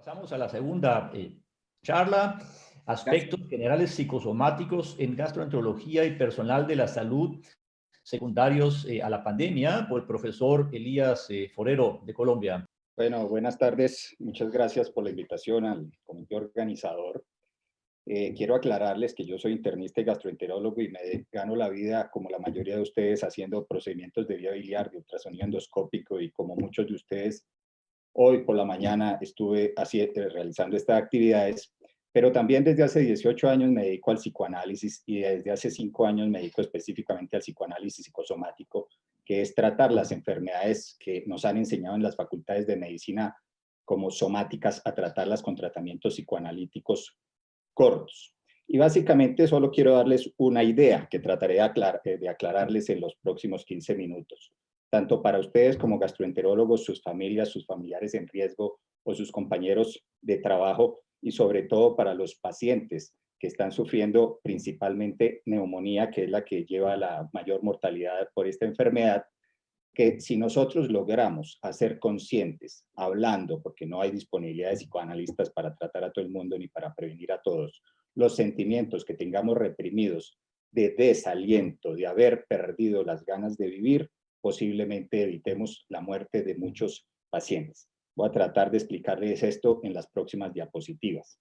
Pasamos a la segunda charla, Gracias. aspectos generales psicosomáticos en gastroenterología y personal de la salud secundarios a la pandemia, por el profesor Elías Forero de Colombia. Bueno, buenas tardes. Muchas gracias por la invitación al comité organizador. Quiero aclararles que yo soy internista y gastroenterólogo y me gano la vida, como la mayoría de ustedes, haciendo procedimientos de vía biliar, de ultrasonido endoscópico, y como muchos de ustedes, hoy por la mañana estuve realizando estas actividades, pero también desde hace 18 años me dedico al psicoanálisis y desde hace 5 años me dedico específicamente al psicoanálisis psicosomático, que es tratar las enfermedades que nos han enseñado en las facultades de medicina como somáticas, a tratarlas con tratamientos psicoanalíticos cortos. Y básicamente solo quiero darles una idea que trataré de aclararles en los próximos 15 minutos, tanto para ustedes como gastroenterólogos, sus familias, sus familiares en riesgo o sus compañeros de trabajo, y sobre todo para los pacientes que están sufriendo principalmente neumonía, que es la que lleva la mayor mortalidad por esta enfermedad, que si nosotros logramos hacer conscientes, hablando, porque no hay disponibilidad de psicoanalistas para tratar a todo el mundo ni para prevenir a todos, los sentimientos que tengamos reprimidos de desaliento, de haber perdido las ganas de vivir, posiblemente evitemos la muerte de muchos pacientes. Voy a tratar de explicarles esto en las próximas diapositivas.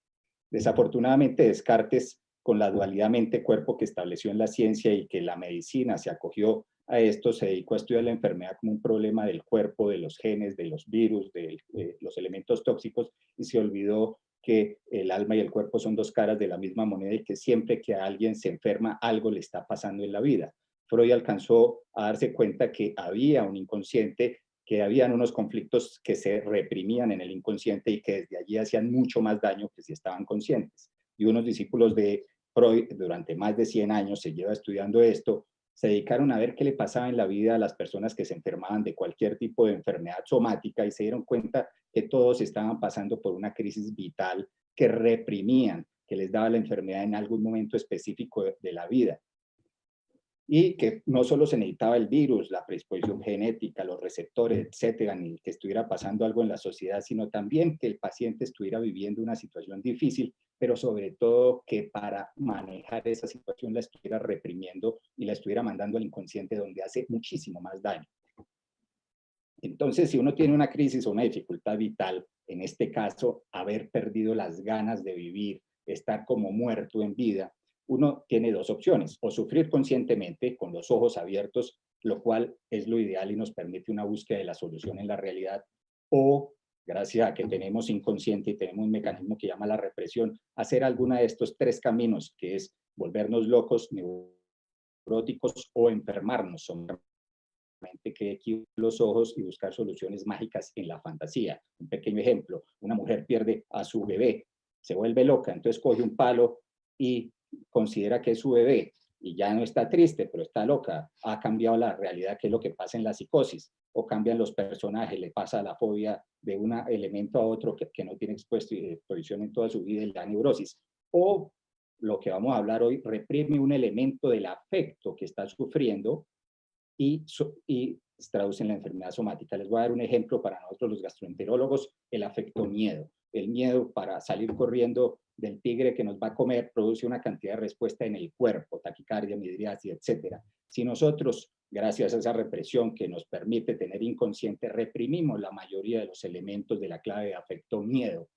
Desafortunadamente, Descartes, con la dualidad mente-cuerpo que estableció en la ciencia y que la medicina se acogió a esto, se dedicó a estudiar la enfermedad como un problema del cuerpo, de los genes, de los virus, de los elementos tóxicos, y se olvidó que el alma y el cuerpo son dos caras de la misma moneda y que siempre que alguien se enferma, algo le está pasando en la vida. Freud alcanzó a darse cuenta que había un inconsciente, que habían unos conflictos que se reprimían en el inconsciente y que desde allí hacían mucho más daño que si estaban conscientes. Y unos discípulos de Freud, durante más de 100 años se lleva estudiando esto, se dedicaron a ver qué le pasaba en la vida a las personas que se enfermaban de cualquier tipo de enfermedad somática, y se dieron cuenta que todos estaban pasando por una crisis vital que reprimían, que les daba la enfermedad en algún momento específico de la vida. Y que no solo se necesitaba el virus, la predisposición genética, los receptores, etcétera, ni que estuviera pasando algo en la sociedad, sino también que el paciente estuviera viviendo una situación difícil, pero sobre todo que para manejar esa situación la estuviera reprimiendo y la estuviera mandando al inconsciente, donde hace muchísimo más daño. Entonces, si uno tiene una crisis o una dificultad vital, en este caso, haber perdido las ganas de vivir, estar como muerto en vida, uno tiene dos opciones: o sufrir conscientemente con los ojos abiertos, lo cual es lo ideal y nos permite una búsqueda de la solución en la realidad, o, gracias a que tenemos inconsciente y tenemos un mecanismo que llama la represión, hacer alguna de estos tres caminos, que es volvernos locos, neuróticos o enfermarnos. Que equivoca los ojos y buscar soluciones mágicas en la fantasía. Un pequeño ejemplo: una mujer pierde a su bebé, se vuelve loca, entonces coge un palo y considera que es su bebé, y ya no está triste, pero está loca. Ha cambiado la realidad, que es lo que pasa en la psicosis, o cambian los personajes, le pasa la fobia de un elemento a otro que no tiene exposición en toda su vida, en la neurosis. O lo que vamos a hablar hoy, reprime un elemento del afecto que está sufriendo y se traduce en la enfermedad somática. Les voy a dar un ejemplo para nosotros los gastroenterólogos: el afecto miedo. El miedo, para salir corriendo del tigre que nos va a comer, produce una cantidad de respuesta en el cuerpo: taquicardia, midriasis, etcétera. Si nosotros, gracias a esa represión que nos permite tener inconsciente, reprimimos la mayoría de los elementos de la clave de afecto miedo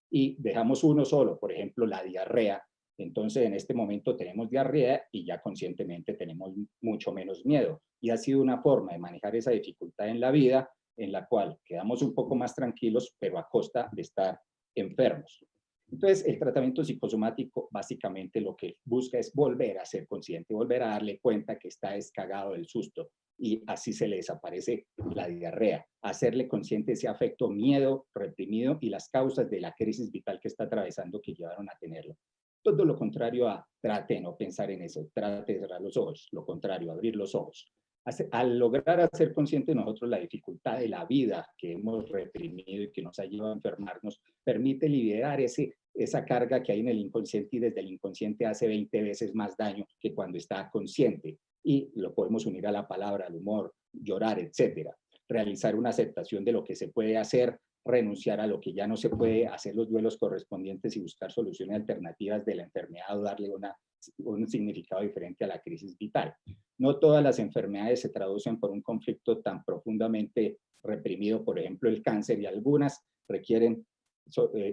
y dejamos uno solo, por ejemplo, la diarrea, entonces en este momento tenemos diarrea y ya conscientemente tenemos mucho menos miedo. Y ha sido una forma de manejar esa dificultad en la vida, en la cual quedamos un poco más tranquilos, pero a costa de estar enfermos. Entonces, el tratamiento psicosomático básicamente lo que busca es volver a ser consciente, volver a darle cuenta que está descagado del susto, y así se le desaparece la diarrea. Hacerle consciente ese afecto miedo reprimido y las causas de la crisis vital que está atravesando, que llevaron a tenerlo. Todo lo contrario a trate de no pensar en eso, trate de cerrar los ojos. Lo contrario, abrir los ojos. Al lograr hacer consciente nosotros la dificultad de la vida que hemos reprimido y que nos ha llevado a enfermarnos, permite liberar esa carga que hay en el inconsciente, y desde el inconsciente hace 20 veces más daño que cuando está consciente. Y lo podemos unir a la palabra, al humor, llorar, etcétera. Realizar una aceptación de lo que se puede hacer, renunciar a lo que ya no se puede, hacer los duelos correspondientes y buscar soluciones alternativas de la enfermedad o darle un significado diferente a la crisis vital. No todas las enfermedades se traducen por un conflicto tan profundamente reprimido, por ejemplo el cáncer, y algunas requieren,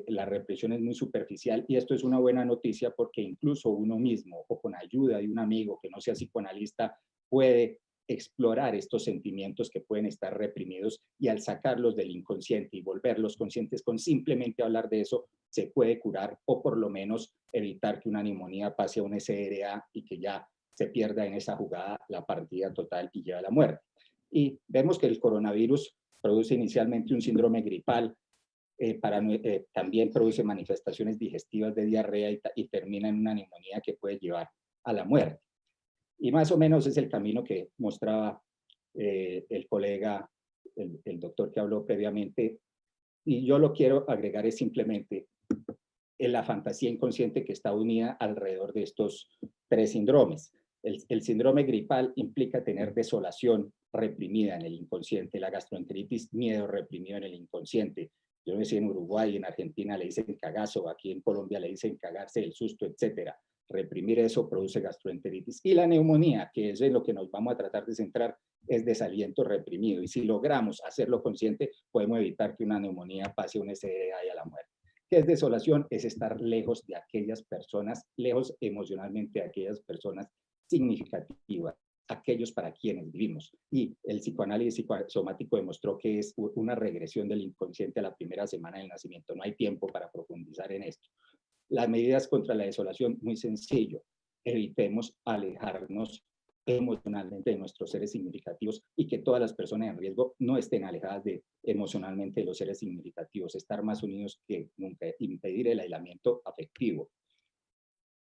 la represión es muy superficial, y esto es una buena noticia porque incluso uno mismo o con ayuda de un amigo que no sea psicoanalista puede explorar estos sentimientos que pueden estar reprimidos, y al sacarlos del inconsciente y volverlos conscientes con simplemente hablar de eso, se puede curar o por lo menos evitar que una neumonía pase a un SRA y que ya se pierda en esa jugada la partida total y lleva a la muerte. Y vemos que el coronavirus produce inicialmente un síndrome gripal, también produce manifestaciones digestivas de diarrea y termina en una neumonía que puede llevar a la muerte. Y más o menos es el camino que mostraba el colega, el doctor que habló previamente. Y yo lo quiero agregar es simplemente en la fantasía inconsciente que está unida alrededor de estos tres síndromes. El síndrome gripal implica tener desolación reprimida en el inconsciente, la gastroenteritis, miedo reprimido en el inconsciente. Yo no sé, en Uruguay, en Argentina le dicen cagazo, aquí en Colombia le dicen cagarse del susto, etcétera. Reprimir eso produce gastroenteritis. Y la neumonía, que es en lo que nos vamos a tratar de centrar, es desaliento reprimido. Y si logramos hacerlo consciente, podemos evitar que una neumonía pase a un SDA y a la muerte. ¿Qué es desolación? Es estar lejos de aquellas personas, lejos emocionalmente de aquellas personas significativas, aquellos para quienes vivimos. Y el psicoanálisis psicosomático demostró que es una regresión del inconsciente a la primera semana del nacimiento. No hay tiempo para profundizar en esto. Las medidas contra la desolación, muy sencillo. Evitemos alejarnos emocionalmente de nuestros seres significativos y que todas las personas en riesgo no estén alejadas emocionalmente de los seres significativos. Estar más unidos que nunca. Impedir el aislamiento afectivo.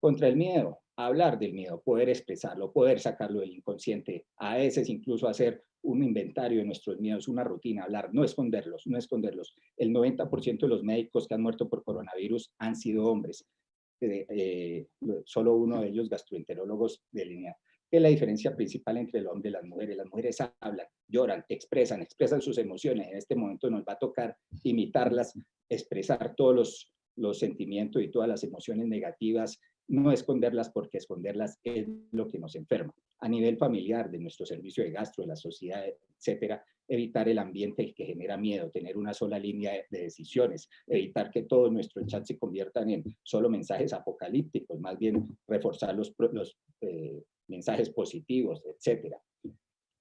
Contra el miedo, hablar del miedo, poder expresarlo, poder sacarlo del inconsciente, a veces incluso hacer un inventario de nuestros miedos, una rutina, hablar, no esconderlos, no esconderlos. El 90% de los médicos que han muerto por coronavirus han sido hombres, solo uno de ellos gastroenterólogos de línea. ¿Qué es la diferencia principal entre el hombre y las mujeres? Las mujeres hablan, lloran, expresan sus emociones. En este momento nos va a tocar imitarlas, expresar todos los sentimientos y todas las emociones negativas, no esconderlas, porque esconderlas es lo que nos enferma. A nivel familiar, de nuestro servicio de gastro, de la sociedad, etcétera, evitar el ambiente que genera miedo, tener una sola línea de decisiones, evitar que todos nuestros chats se conviertan en solo mensajes apocalípticos, más bien reforzar los mensajes positivos, etcétera.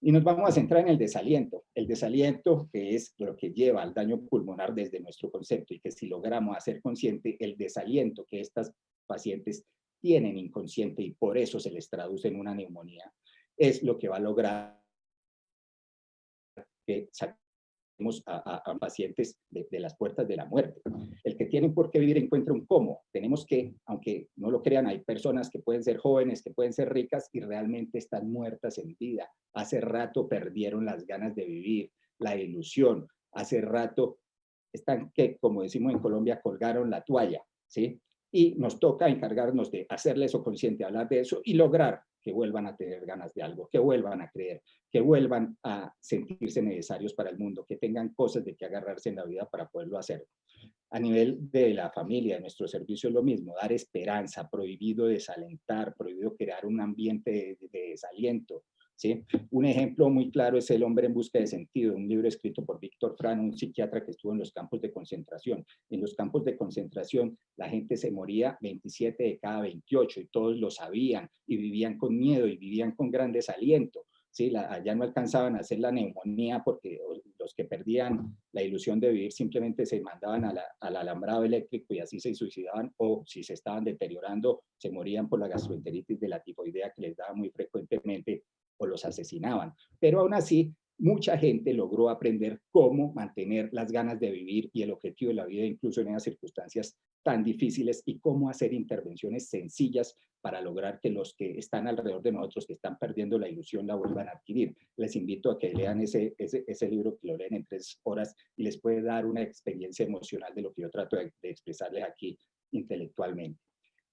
Y nos vamos a centrar en el desaliento que es lo que lleva al daño pulmonar desde nuestro concepto, y que si logramos hacer consciente el desaliento que estas pacientes tienen inconsciente y por eso se les traduce en una neumonía, es lo que va a lograr que saquemos a pacientes de las puertas de la muerte. El que tienen por qué vivir encuentra un cómo. Tenemos que, aunque no lo crean, hay personas que pueden ser jóvenes, que pueden ser ricas y realmente están muertas en vida. Hace rato perdieron las ganas de vivir, la ilusión. Hace rato están que, como decimos en Colombia, colgaron la toalla, ¿sí? Y nos toca encargarnos de hacerle eso consciente, hablar de eso y lograr que vuelvan a tener ganas de algo, que vuelvan a creer, que vuelvan a sentirse necesarios para el mundo, que tengan cosas de que agarrarse en la vida para poderlo hacer. A nivel de la familia, de nuestro servicio es lo mismo, dar esperanza, prohibido desalentar, prohibido crear un ambiente de desaliento, ¿sí? Un ejemplo muy claro es El hombre en busca de sentido, un libro escrito por Víctor Frank, un psiquiatra que estuvo en los campos de concentración. En los campos de concentración la gente se moría 27 de cada 28 y todos lo sabían y vivían con miedo y vivían con gran desaliento. Sí, allá no alcanzaban a hacer la neumonía porque los que perdían la ilusión de vivir simplemente se mandaban al alambrado eléctrico y así se suicidaban, o si se estaban deteriorando se morían por la gastroenteritis de la tifoidea que les daba muy frecuentemente, o los asesinaban. Pero aún así, mucha gente logró aprender cómo mantener las ganas de vivir y el objetivo de la vida, incluso en esas circunstancias tan difíciles, y cómo hacer intervenciones sencillas para lograr que los que están alrededor de nosotros, que están perdiendo la ilusión, la vuelvan a adquirir. Les invito a que lean ese libro, que lo leen en 3 horas y les puede dar una experiencia emocional de lo que yo trato de expresarles aquí intelectualmente.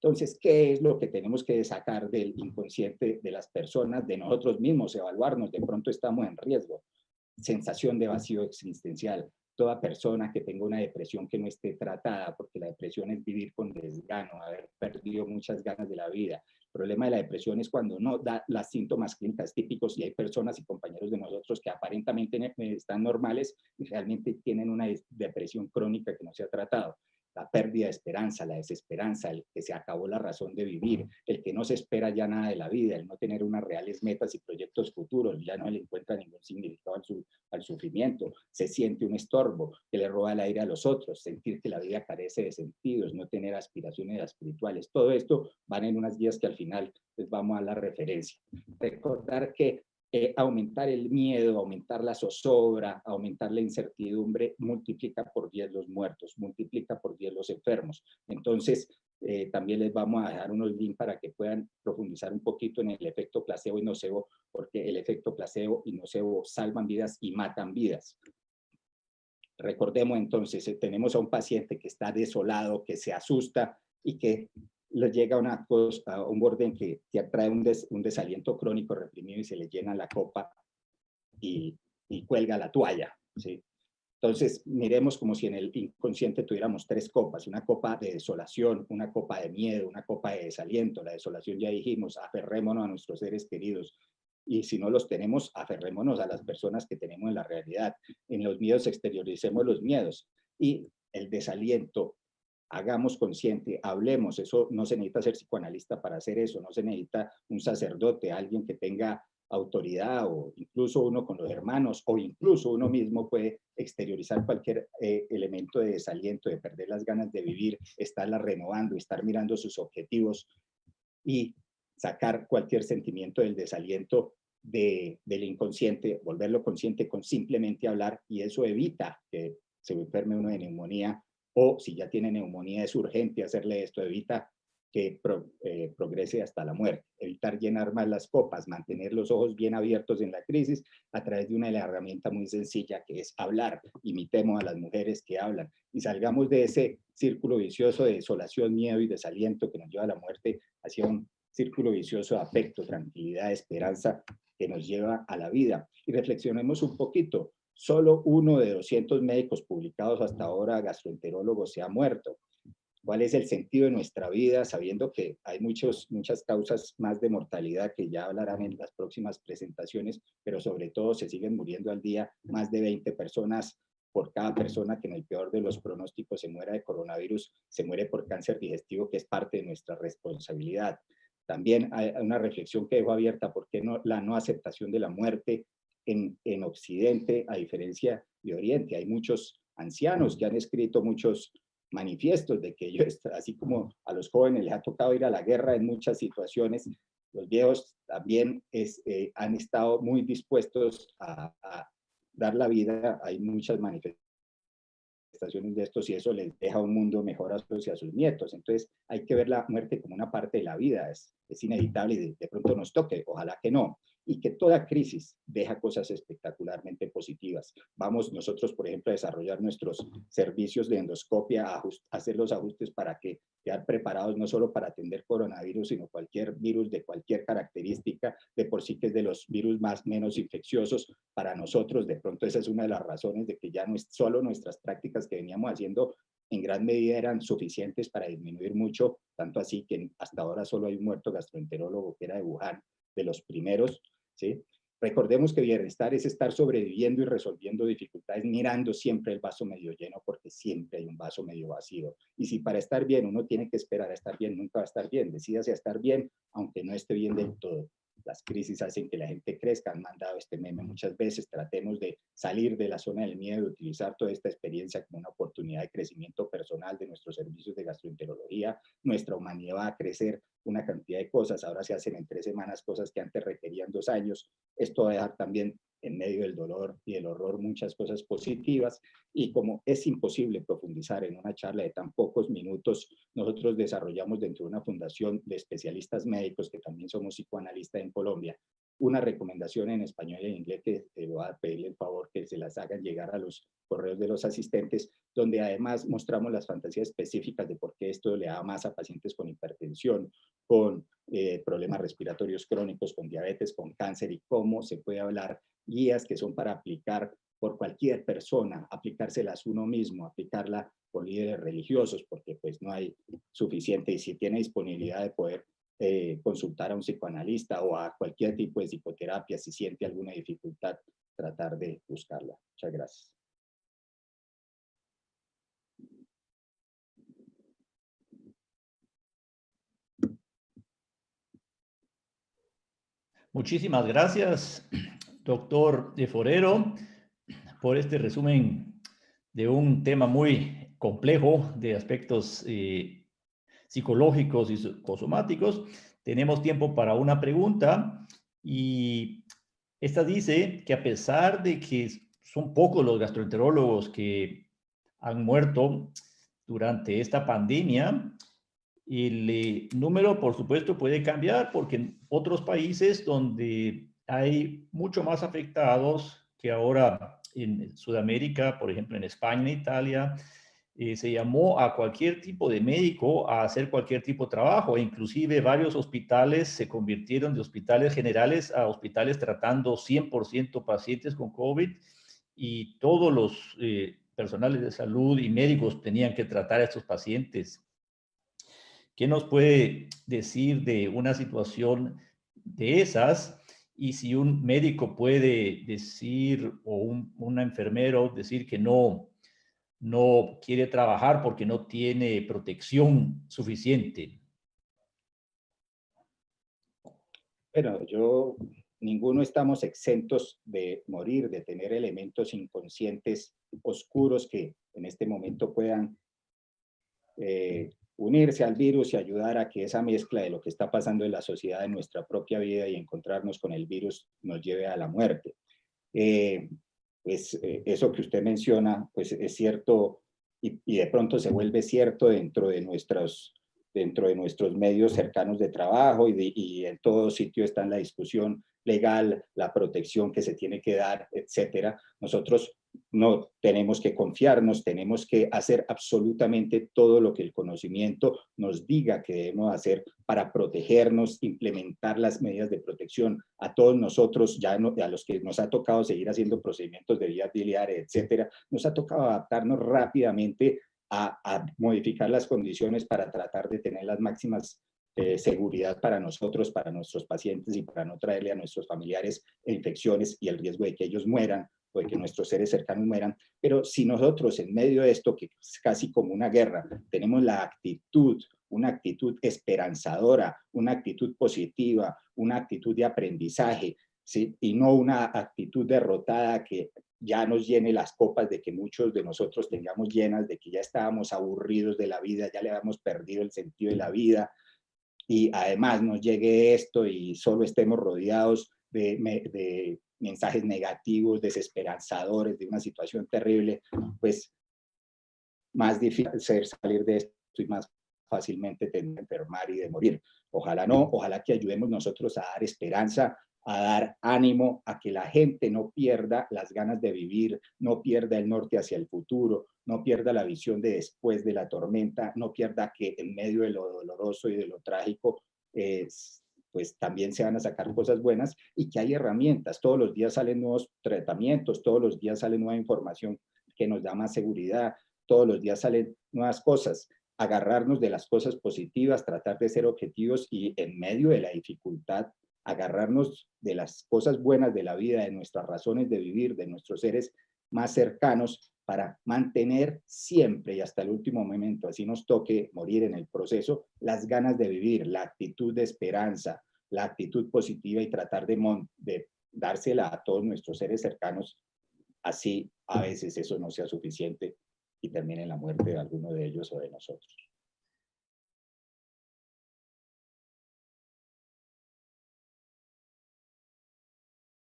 Entonces, ¿qué es lo que tenemos que sacar del inconsciente de las personas, de nosotros mismos, evaluarnos? De pronto estamos en riesgo. Sensación de vacío existencial. toda persona que tenga una depresión que no esté tratada, porque la depresión es vivir con desgano, haber perdido muchas ganas de la vida. El problema de la depresión es cuando no da los síntomas clínicos típicos y hay personas y compañeros de nosotros que aparentemente están normales y realmente tienen una depresión crónica que no se ha tratado. La pérdida de esperanza, la desesperanza, el que se acabó la razón de vivir, el que no se espera ya nada de la vida, el no tener unas reales metas y proyectos futuros, ya no le encuentra ningún significado al sufrimiento, se siente un estorbo, que le roba el aire a los otros, sentir que la vida carece de sentidos, no tener aspiraciones espirituales. Todo esto van en unas guías que al final les vamos a la referencia. Recordar que aumentar el miedo, aumentar la zozobra, aumentar la incertidumbre, multiplica por 10 los muertos, multiplica por 10 los enfermos. Entonces, también les vamos a dejar unos links para que puedan profundizar un poquito en el efecto placebo y nocebo, porque el efecto placebo y nocebo salvan vidas y matan vidas. Recordemos entonces, tenemos a un paciente que está desolado, que se asusta y que le llega a un borde en que trae un desaliento crónico reprimido y se le llena la copa y cuelga la toalla, ¿sí? Entonces, miremos como si en el inconsciente tuviéramos 3 copas, una copa de desolación, una copa de miedo, una copa de desaliento. La desolación ya dijimos, aferrémonos a nuestros seres queridos. Y si no los tenemos, aferrémonos a las personas que tenemos en la realidad. En los miedos exterioricemos los miedos. Y el desaliento, hagamos consciente, hablemos, eso no se necesita ser psicoanalista para hacer eso, no se necesita un sacerdote, alguien que tenga autoridad o incluso uno con los hermanos o incluso uno mismo puede exteriorizar cualquier elemento de desaliento, de perder las ganas de vivir, estarla renovando, estar mirando sus objetivos y sacar cualquier sentimiento del desaliento del inconsciente, volverlo consciente con simplemente hablar y eso evita que se enferme uno de neumonía o si ya tiene neumonía es urgente hacerle esto, evita que progrese hasta la muerte, evitar llenar más las copas, mantener los ojos bien abiertos en la crisis a través de una herramienta muy sencilla que es hablar, imitemos a las mujeres que hablan y salgamos de ese círculo vicioso de desolación, miedo y desaliento que nos lleva a la muerte hacia un círculo vicioso de afecto, tranquilidad, esperanza que nos lleva a la vida. Y reflexionemos un poquito, solo 1 de 200 médicos publicados hasta ahora, gastroenterólogos, se ha muerto. ¿Cuál es el sentido de nuestra vida? Sabiendo que hay muchas causas más de mortalidad que ya hablarán en las próximas presentaciones, pero sobre todo se siguen muriendo al día más de 20 personas por cada persona que en el peor de los pronósticos se muera de coronavirus, se muere por cáncer digestivo, que es parte de nuestra responsabilidad. También hay una reflexión que dejo abierta, ¿por qué no, la no aceptación de la muerte en Occidente, a diferencia de Oriente? Hay muchos ancianos que han escrito muchos manifiestos de que ellos, así como a los jóvenes les ha tocado ir a la guerra en muchas situaciones, los viejos también han estado muy dispuestos a dar la vida. Hay muchas manifestaciones de estos y eso les deja un mundo mejor a sus nietos. Entonces hay que ver la muerte como una parte de la vida, es inevitable y de pronto nos toque, ojalá que no. Y que toda crisis deja cosas espectacularmente positivas. Vamos nosotros, por ejemplo, a desarrollar nuestros servicios de endoscopia, a hacer los ajustes para quedar preparados no solo para atender coronavirus, sino cualquier virus de cualquier característica, de por sí que es de los virus menos infecciosos para nosotros. De pronto esa es una de las razones de que ya no es solo nuestras prácticas que veníamos haciendo en gran medida eran suficientes para disminuir mucho, tanto así que hasta ahora solo hay un muerto gastroenterólogo que era de Wuhan, de los primeros, ¿sí? Recordemos que bienestar es estar sobreviviendo y resolviendo dificultades, mirando siempre el vaso medio lleno, porque siempre hay un vaso medio vacío. Y si para estar bien uno tiene que esperar a estar bien, nunca va a estar bien. Decídase a estar bien, aunque no esté bien del todo. Las crisis hacen que la gente crezca, han mandado este meme muchas veces, tratemos de salir de la zona del miedo, de utilizar toda esta experiencia como una oportunidad de crecimiento personal de nuestros servicios de gastroenterología. Nuestra humanidad va a crecer una cantidad de cosas, ahora se hacen en 3 semanas cosas que antes requerían 2 años. Esto va a dejar también en medio del dolor y el horror muchas cosas positivas, y como es imposible profundizar en una charla de tan pocos minutos, nosotros desarrollamos dentro de una fundación de especialistas médicos, que también somos psicoanalistas en Colombia, una recomendación en español y en inglés que te voy a pedirle el favor que se las hagan llegar a los correos de los asistentes, donde además mostramos las fantasías específicas de por qué esto le da más a pacientes con hipertensión, con problemas respiratorios crónicos, con diabetes, con cáncer, y cómo se puede hablar, guías que son para aplicar por cualquier persona, aplicárselas uno mismo, aplicarla por líderes religiosos, porque pues no hay suficiente, y si tiene disponibilidad de poder consultar a un psicoanalista o a cualquier tipo de psicoterapia, si siente alguna dificultad, tratar de buscarla. Muchas gracias. Muchísimas gracias, doctor Forero, por este resumen de un tema muy complejo de aspectos psicológicos y psicosomáticos. Tenemos tiempo para una pregunta y esta dice que a pesar de que son pocos los gastroenterólogos que han muerto durante esta pandemia, el número, por supuesto, puede cambiar porque en otros países donde hay mucho más afectados que ahora en Sudamérica, por ejemplo, en España, Italia, se llamó a cualquier tipo de médico a hacer cualquier tipo de trabajo. Inclusive varios hospitales se convirtieron de hospitales generales a hospitales tratando 100% pacientes con COVID y todos los personales de salud y médicos tenían que tratar a estos pacientes. ¿Qué nos puede decir de una situación de esas? Y si un médico puede decir, o un enfermero decir que no quiere trabajar porque no tiene protección suficiente. Bueno, ninguno estamos exentos de morir, de tener elementos inconscientes oscuros que en este momento puedan unirse al virus y ayudar a que esa mezcla de lo que está pasando en la sociedad, en nuestra propia vida y encontrarnos con el virus nos lleve a la muerte. Eso que usted menciona, pues es cierto y de pronto se vuelve cierto dentro de nuestros medios cercanos de trabajo y en todo sitio está en la discusión legal, la protección que se tiene que dar, etcétera. Nosotros no tenemos que confiarnos, tenemos que hacer absolutamente todo lo que el conocimiento nos diga que debemos hacer para protegernos, implementar las medidas de protección. A todos nosotros, a los que nos ha tocado seguir haciendo procedimientos de vías biliares, etcétera, nos ha tocado adaptarnos rápidamente a modificar las condiciones para tratar de tener las máximas seguridad para nosotros, para nuestros pacientes y para no traerle a nuestros familiares infecciones y el riesgo de que ellos mueran o de que nuestros seres cercanos mueran. Pero si nosotros en medio de esto, que es casi como una guerra, tenemos la actitud, una actitud esperanzadora, una actitud positiva, una actitud de aprendizaje, ¿sí? Y no una actitud derrotada que ya nos llene las copas de que muchos de nosotros tengamos llenas, de que ya estábamos aburridos de la vida, ya le habíamos perdido el sentido de la vida, y además nos llegue esto y solo estemos rodeados de mensajes negativos, desesperanzadores, de una situación terrible, pues más difícil ser salir de esto y más fácilmente tener que enfermar y de morir. Ojalá no, ojalá que ayudemos nosotros a dar esperanza, a dar ánimo, a que la gente no pierda las ganas de vivir, no pierda el norte hacia el futuro, no pierda la visión de después de la tormenta, no pierda que en medio de lo doloroso y de lo trágico, pues también se van a sacar cosas buenas y que hay herramientas. Todos los días salen nuevos tratamientos, todos los días sale nueva información que nos da más seguridad, todos los días salen nuevas cosas. Agarrarnos de las cosas positivas, tratar de ser objetivos y en medio de la dificultad, agarrarnos de las cosas buenas de la vida, de nuestras razones de vivir, de nuestros seres más cercanos, para mantener siempre y hasta el último momento, así nos toque morir en el proceso, las ganas de vivir, la actitud de esperanza, la actitud positiva y tratar de dársela a todos nuestros seres cercanos, así a veces eso no sea suficiente y termine en la muerte de alguno de ellos o de nosotros.